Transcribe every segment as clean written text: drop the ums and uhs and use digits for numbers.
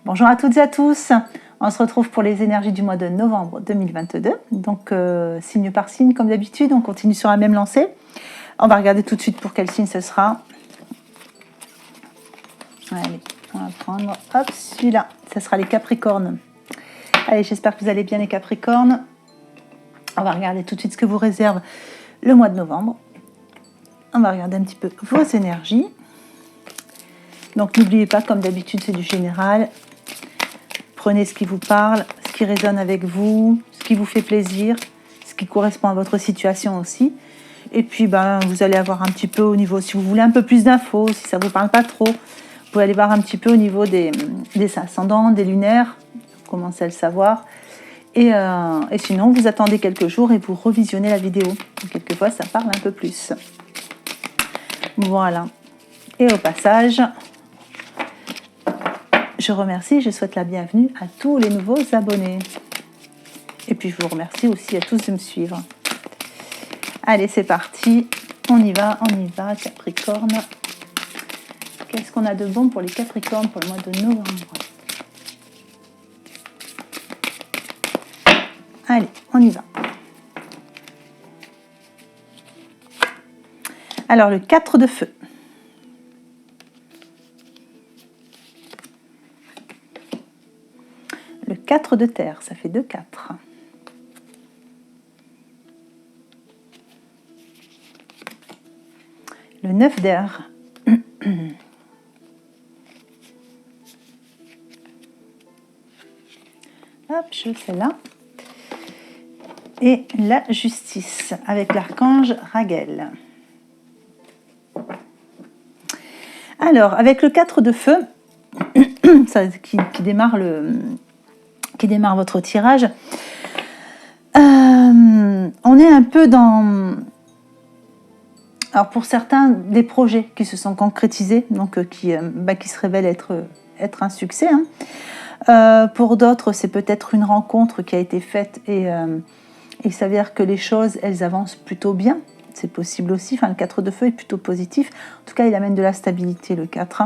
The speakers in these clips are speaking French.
Bonjour à toutes et à tous. On se retrouve pour les énergies du mois de novembre 2022. Donc signe par signe comme d'habitude, on continue sur la même lancée. On va regarder tout de suite pour quel signe ce sera. Allez, on va prendre hop, celui-là. Ce sera les Capricornes. Allez, j'espère que vous allez bien les Capricornes. On va regarder tout de suite ce que vous réserve le mois de novembre. On va regarder un petit peu vos énergies. Donc n'oubliez pas, comme d'habitude, c'est du général. Prenez ce qui vous parle, ce qui résonne avec vous, ce qui vous fait plaisir, ce qui correspond à votre situation aussi. Et puis, vous allez avoir un petit peu au niveau, si vous voulez un peu plus d'infos, si ça ne vous parle pas trop, vous pouvez aller voir un petit peu au niveau des ascendants, des lunaires, vous commencez à le savoir. Et sinon, vous attendez quelques jours et vous revisionnez la vidéo. Quelquefois, ça parle un peu plus. Voilà. Et au passage, je remercie, je souhaite la bienvenue à tous les nouveaux abonnés. Et puis, je vous remercie aussi à tous de me suivre. Allez, c'est parti. On y va, Capricorne. Qu'est-ce qu'on a de bon pour les Capricornes pour le mois de novembre? Allez, on y va. Alors, le 4 de feu. Le 4 de terre, ça fait 2 4. Le 9 d'air. Hop, je fais là. Et la justice, avec l'archange Raguel. Alors, avec le 4 de feu, ça, qui démarre votre tirage, on est un peu dans... Alors, pour certains, des projets qui se sont concrétisés, donc qui se révèlent être un succès. Pour d'autres, c'est peut-être une rencontre qui a été faite et il s'avère que les choses, elles avancent plutôt bien. C'est possible aussi. Enfin, le 4 de feu est plutôt positif. En tout cas, il amène de la stabilité, le 4.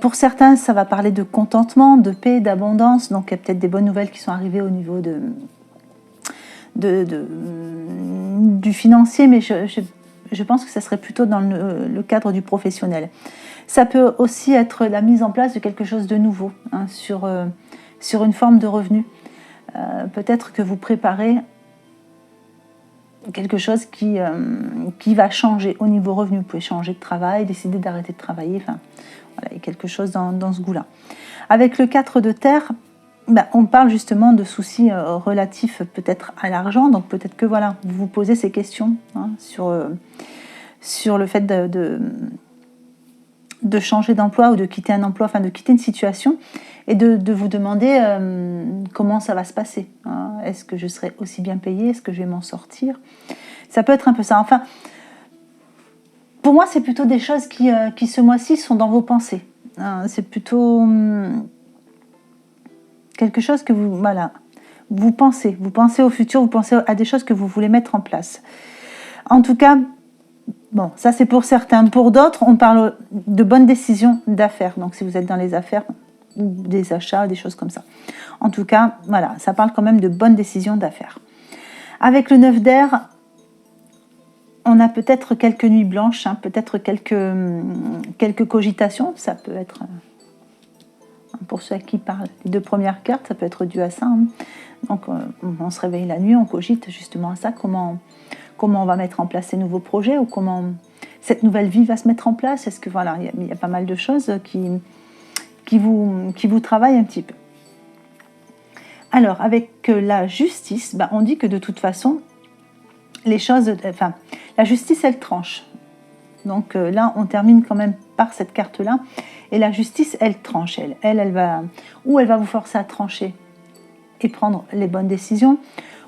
Pour certains, ça va parler de contentement, de paix, d'abondance. Donc, il y a peut-être des bonnes nouvelles qui sont arrivées au niveau du financier, mais je pense que ça serait plutôt dans le cadre du professionnel. Ça peut aussi être la mise en place de quelque chose de nouveau, sur une forme de revenu. Peut-être que vous préparez quelque chose qui va changer au niveau revenu. Vous pouvez changer de travail, décider d'arrêter de travailler. Enfin, voilà, il y a quelque chose dans ce goût-là. Avec le 4 de terre, on parle justement de soucis relatifs peut-être à l'argent. Donc peut-être que voilà, vous vous posez ces questions sur le fait de changer d'emploi ou de quitter un emploi, enfin de quitter une situation et de vous demander comment ça va se passer. Est-ce que je serai aussi bien payée? Est-ce que je vais m'en sortir? Ça peut être un peu ça. Enfin, pour moi, c'est plutôt des choses qui ce mois-ci sont dans vos pensées. C'est plutôt quelque chose que vous pensez. Vous pensez au futur, vous pensez à des choses que vous voulez mettre en place. En tout cas, bon, ça c'est pour certains. Pour d'autres, on parle de bonnes décisions d'affaires. Donc si vous êtes dans les affaires, ou des achats, des choses comme ça. En tout cas, voilà, ça parle quand même de bonnes décisions d'affaires. Avec le 9 d'air, on a peut-être quelques nuits blanches, peut-être quelques cogitations. Ça peut être, pour ceux à qui parlent les 2 premières cartes, ça peut être dû à ça. Donc on se réveille la nuit, on cogite justement à ça, comment on va mettre en place ces nouveaux projets ou comment cette nouvelle vie va se mettre en place. Est-ce que voilà, il y a pas mal de choses qui vous travaillent un petit peu. Alors, avec la justice, on dit que de toute façon, les choses... Enfin, la justice, elle tranche. Donc là, on termine quand même par cette carte-là. Et la justice, elle tranche. Elle va vous forcer à trancher et prendre les bonnes décisions,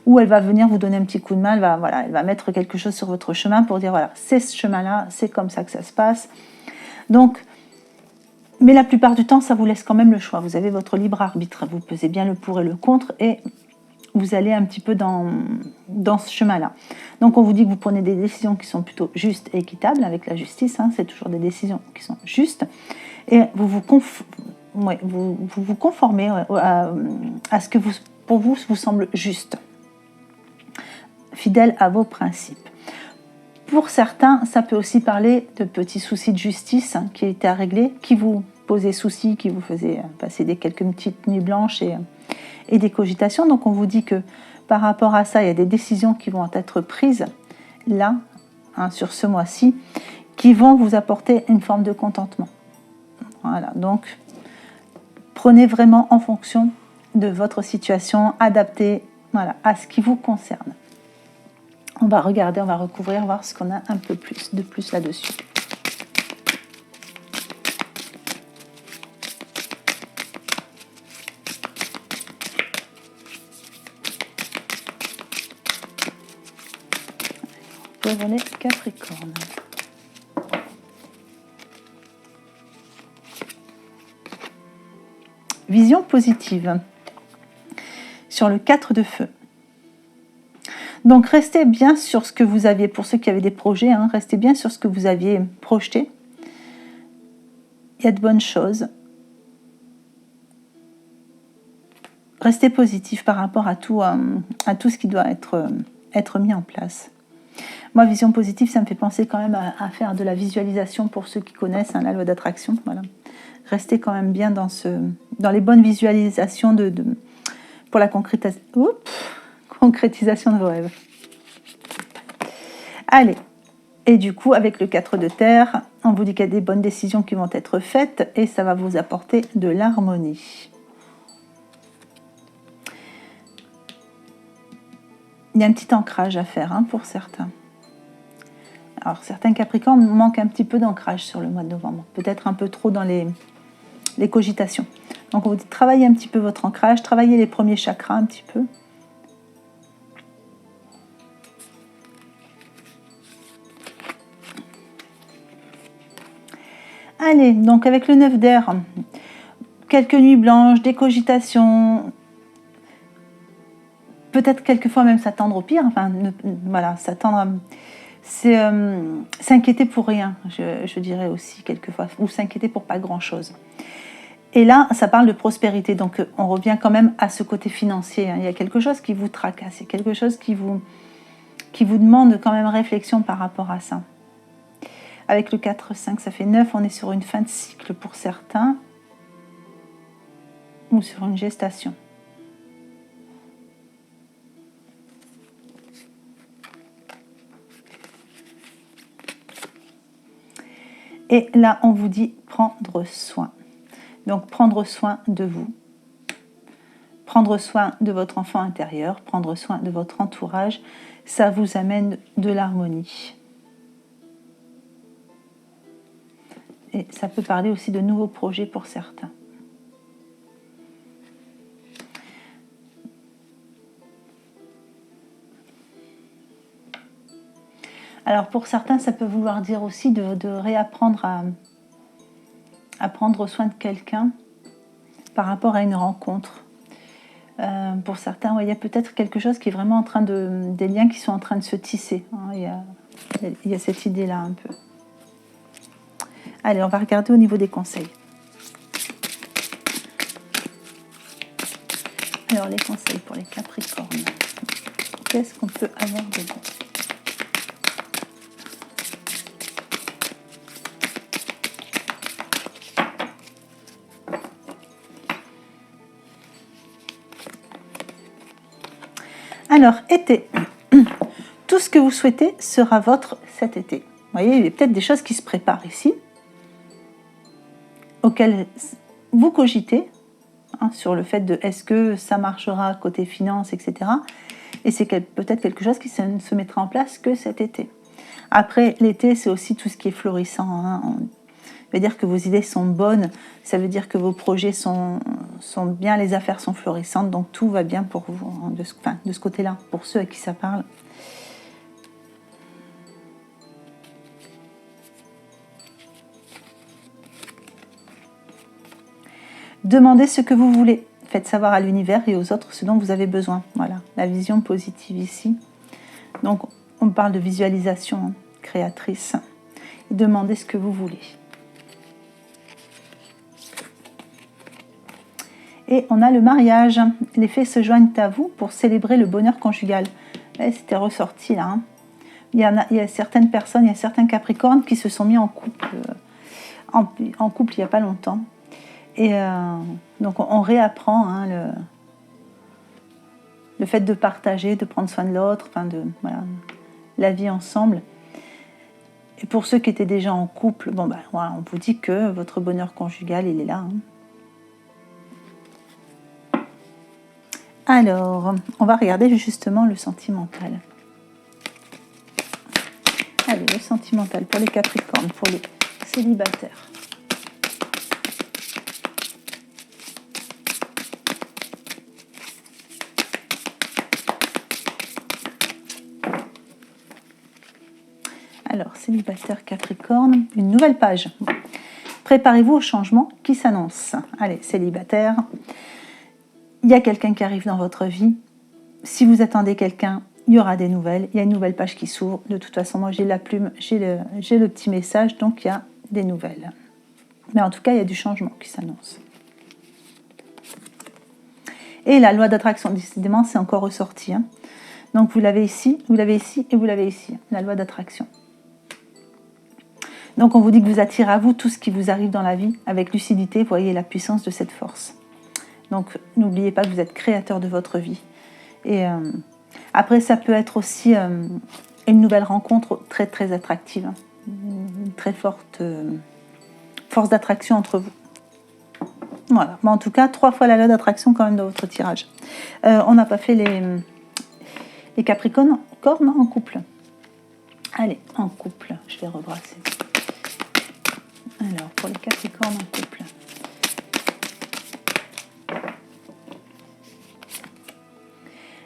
ou elle va venir vous donner un petit coup de main, elle va mettre quelque chose sur votre chemin pour dire, voilà, c'est ce chemin-là, c'est comme ça que ça se passe. Donc, mais la plupart du temps, ça vous laisse quand même le choix. Vous avez votre libre arbitre. Vous pesez bien le pour et le contre et vous allez un petit peu dans ce chemin-là. Donc, on vous dit que vous prenez des décisions qui sont plutôt justes et équitables avec la justice. C'est toujours des décisions qui sont justes. Et ouais, vous conformez à ce que pour vous semble juste, fidèle à vos principes. Pour certains, ça peut aussi parler de petits soucis de justice qui étaient à régler, qui vous posaient souci, qui vous faisaient passer quelques petites nuits blanches et des cogitations. Donc on vous dit que par rapport à ça, il y a des décisions qui vont être prises là, sur ce mois-ci, qui vont vous apporter une forme de contentement. Voilà, donc prenez vraiment en fonction de votre situation, adaptez à ce qui vous concerne. On va regarder, on va recouvrir, voir ce qu'on a un peu plus là-dessus. Pour les Capricornes. Vision positive sur le 4 de feu. Donc restez bien sur ce que vous aviez, pour ceux qui avaient des projets, restez bien sur ce que vous aviez projeté. Il y a de bonnes choses. Restez positif par rapport à tout ce qui doit être mis en place. Moi, vision positive, ça me fait penser quand même à faire de la visualisation pour ceux qui connaissent la loi d'attraction. Voilà. Restez quand même bien dans les bonnes visualisations pour la concrétisation de vos rêves. Allez, et du coup, avec le 4 de terre, on vous dit qu'il y a des bonnes décisions qui vont être faites et ça va vous apporter de l'harmonie. Il y a un petit ancrage à faire pour certains. Alors, certains Capricornes manquent un petit peu d'ancrage sur le mois de novembre. Peut-être un peu trop dans les cogitations. Donc, on vous dit travaillez un petit peu votre ancrage, travaillez les premiers chakras un petit peu. Allez, donc avec le 9 d'air, quelques nuits blanches, des cogitations, peut-être quelquefois même s'attendre au pire, s'attendre, c'est s'inquiéter pour rien, je dirais aussi quelquefois, ou s'inquiéter pour pas grand-chose. Et là, ça parle de prospérité, donc on revient quand même à ce côté financier. Il y a quelque chose qui vous tracasse, il y a quelque chose qui vous demande quand même réflexion par rapport à ça. Avec le 4-5, ça fait 9, on est sur une fin de cycle pour certains, ou sur une gestation. Et là, on vous dit prendre soin. Donc, prendre soin de vous, prendre soin de votre enfant intérieur, prendre soin de votre entourage, ça vous amène de l'harmonie. Et ça peut parler aussi de nouveaux projets pour certains. Alors pour certains, ça peut vouloir dire aussi de réapprendre à prendre soin de quelqu'un par rapport à une rencontre. Pour certains, il y a peut-être quelque chose qui est vraiment en train des liens qui sont en train de se tisser. Il y a cette idée-là un peu. Allez, on va regarder au niveau des conseils. Alors, les conseils pour les Capricornes. Qu'est-ce qu'on peut avoir de bon ? Alors, été. Tout ce que vous souhaitez sera votre cet été. Vous voyez, il y a peut-être des choses qui se préparent ici, auxquelles vous cogitez, sur le fait de est-ce que ça marchera côté finance, etc. Et c'est peut-être quelque chose qui ne se mettra en place que cet été. Après, l'été, c'est aussi tout ce qui est florissant. Ça veut dire que vos idées sont bonnes, ça veut dire que vos projets sont bien, les affaires sont florissantes, donc tout va bien pour vous, de ce côté-là, pour ceux à qui ça parle. Demandez ce que vous voulez. Faites savoir à l'univers et aux autres ce dont vous avez besoin. Voilà, la vision positive ici. Donc, on parle de visualisation créatrice. Et demandez ce que vous voulez. Et on a le mariage. Les fées se joignent à vous pour célébrer le bonheur conjugal. C'était ressorti là. Hein. Il y a certaines personnes, il y a certains Capricornes qui se sont mis en couple, en couple il n'y a pas longtemps. Et donc on réapprend hein, le fait de partager, de prendre soin de l'autre, enfin voilà, la vie ensemble. Et pour ceux qui étaient déjà en couple, bon ben voilà, on vous dit que votre bonheur conjugal, il est là. Hein. Alors, on va regarder justement le sentimental. Allez, le sentimental pour les Capricornes, pour les célibataires. Alors, célibataire Capricorne, une nouvelle page. Préparez-vous au changement qui s'annonce. Allez, célibataire, il y a quelqu'un qui arrive dans votre vie. Si vous attendez quelqu'un, il y aura des nouvelles. Il y a une nouvelle page qui s'ouvre. De toute façon, moi, j'ai la plume, j'ai le petit message, donc il y a des nouvelles. Mais en tout cas, il y a du changement qui s'annonce. Et la loi d'attraction, décidément, c'est encore ressorti. Hein. Donc, vous l'avez ici, vous l'avez ici et vous l'avez ici. La loi d'attraction. Donc on vous dit que vous attirez à vous tout ce qui vous arrive dans la vie avec lucidité, voyez la puissance de cette force. Donc n'oubliez pas que vous êtes créateur de votre vie. Et après ça peut être aussi une nouvelle rencontre très très attractive, hein. Une très forte force d'attraction entre vous. Voilà, mais en tout cas 3 fois la loi d'attraction quand même dans votre tirage. On n'a pas fait les Capricornes en couple. Allez, en couple, je vais rebrasser. Alors, pour les Capricornes en couple.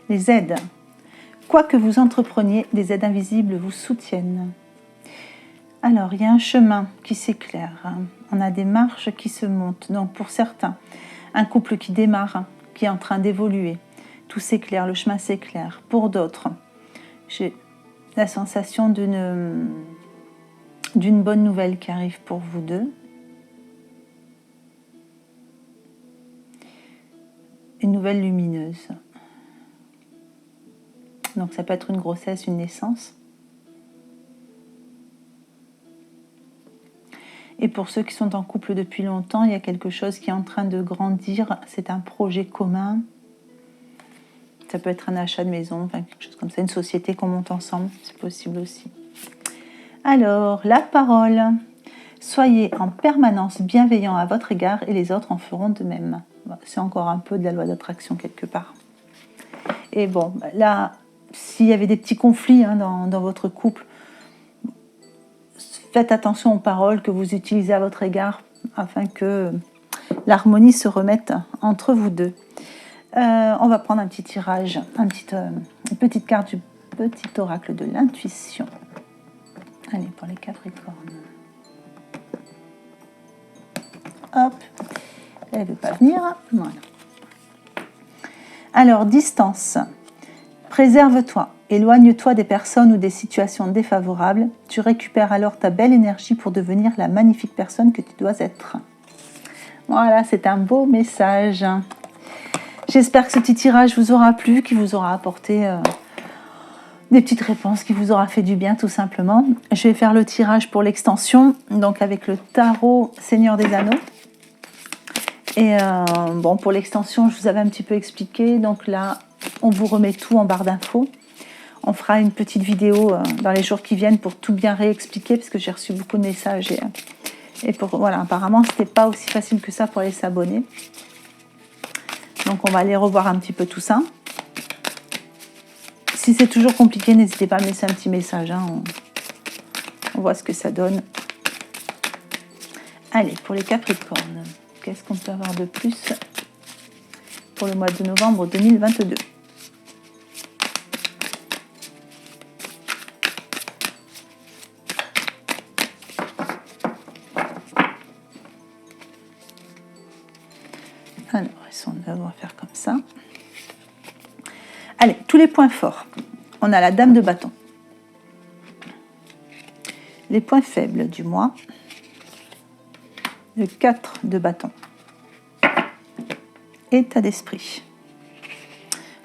Les aides. Quoi que vous entrepreniez, les aides invisibles vous soutiennent. Alors, il y a un chemin qui s'éclaire. On a des marches qui se montent. Donc, pour certains, un couple qui démarre, qui est en train d'évoluer. Tout s'éclaire, le chemin s'éclaire. Pour d'autres, j'ai la sensation d'une bonne nouvelle qui arrive pour vous deux. Une nouvelle lumineuse. Donc ça peut être une grossesse, une naissance. Et pour ceux qui sont en couple depuis longtemps, il y a quelque chose qui est en train de grandir. C'est un projet commun. Ça peut être un achat de maison, enfin quelque chose comme ça, une société qu'on monte ensemble, c'est possible aussi. Alors, la parole. Soyez en permanence bienveillant à votre égard et les autres en feront de même. C'est encore un peu de la loi d'attraction quelque part. Et bon, là, s'il y avait des petits conflits hein, dans votre couple, faites attention aux paroles que vous utilisez à votre égard afin que l'harmonie se remette entre vous deux. On va prendre un petit tirage, une petite carte du petit oracle de l'intuition. Allez, pour les Capricornes. Hop, elle ne veut pas venir. Voilà. Alors, distance. Préserve-toi, éloigne-toi des personnes ou des situations défavorables. Tu récupères alors ta belle énergie pour devenir la magnifique personne que tu dois être. Voilà, c'est un beau message. J'espère que ce petit tirage vous aura plu, qu'il vous aura apporté des petites réponses, qui vous aura fait du bien tout simplement. Je vais faire le tirage pour l'extension, donc avec le tarot Seigneur des Anneaux. Et bon, pour l'extension, je vous avais un petit peu expliqué. Donc là, on vous remet tout en barre d'infos. On fera une petite vidéo dans les jours qui viennent pour tout bien réexpliquer, parce que j'ai reçu beaucoup de messages. Et voilà, apparemment, c'était pas aussi facile que ça pour aller s'abonner. Donc on va aller revoir un petit peu tout ça. Si c'est toujours compliqué, n'hésitez pas à me laisser un petit message. Hein. On voit ce que ça donne. Allez, pour les Capricornes, qu'est-ce qu'on peut avoir de plus pour le mois de novembre 2022 ? Alors, on va faire comme ça. Allez, tous les points forts. On a la Dame de bâton. Les points faibles du mois. Le 4 de bâton. état d'esprit.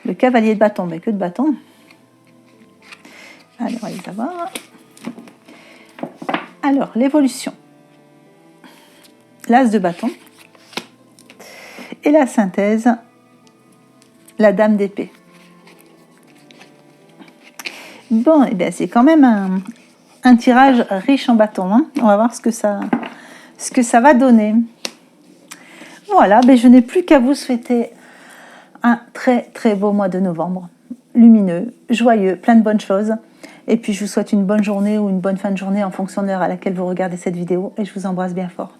Le cavalier de bâton, mais que de bâton. Alors, on va les avoir. Alors, l'évolution. L'as de bâton. Et la synthèse, la dame d'épée. Bon, eh bien, c'est quand même un tirage riche en bâtons. Hein. On va voir ce que ça va donner. Voilà, ben, je n'ai plus qu'à vous souhaiter un très très beau mois de novembre. Lumineux, joyeux, plein de bonnes choses. Et puis je vous souhaite une bonne journée ou une bonne fin de journée en fonction de l'heure à laquelle vous regardez cette vidéo. Et je vous embrasse bien fort.